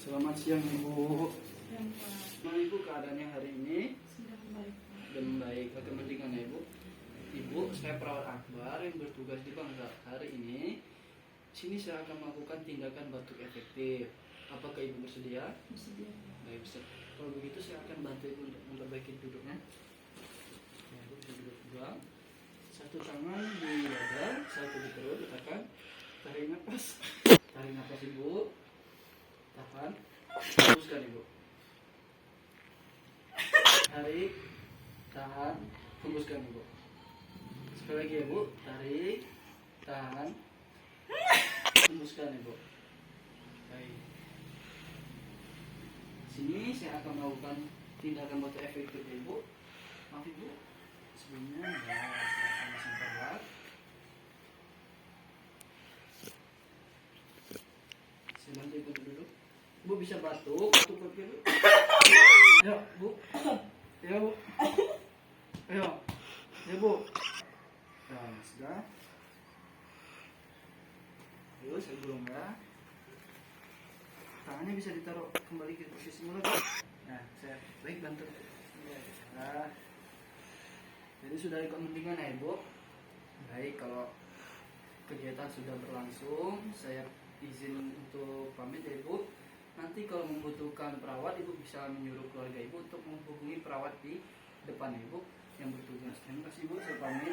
Selamat siang Ibu. Siang Pak. Nah, Ibu keadaannya hari ini Sudah baik Pak. dan baik. Kepentingan Ibu. Ibu, saya perawat Akbar yang bertugas di Bangka. Hari ini sini saya akan melakukan tindakan batuk efektif. Apakah Ibu bersedia? Bersedia Pak. Baik, kalau begitu saya akan bantu Ibu untuk memperbaiki duduknya. Ya, Ibu bisa duduk juga. Satu tangan di dada, satu di perut, letakkan. Tarik nafas. Tarik nafas Ibu. Tahan. Hembuskan Ibu. Tarik. Tahan. Hembuskan Ibu. Sekali lagi ya Bu. Tarik. Tahan. Hembuskan Ibu. Baik. Sini saya akan melakukan tindakan batuk efektif Ibu. Maaf Ibu. Sebelumnya saya akan langsung perawat. Saya bantu Ibu duduk. Bu bisa batuk dulu. Ayo Bu. Ayo Bu. Ayo. Ya Bu. Nah, sudah. Ayo saya gulung ya. Tangannya bisa ditaruh kembali ke posisi semula. Nah, saya baik bantu. Nah, jadi sudah ikut mendingan ya Ibu. Baik, kalau kegiatan sudah berlangsung, saya izin untuk pamit ya Ibu. Nanti kalau membutuhkan perawat, Ibu bisa menyuruh keluarga Ibu untuk menghubungi perawat di depan Ibu yang bertugas. Terima kasih Ibu, saya pamit.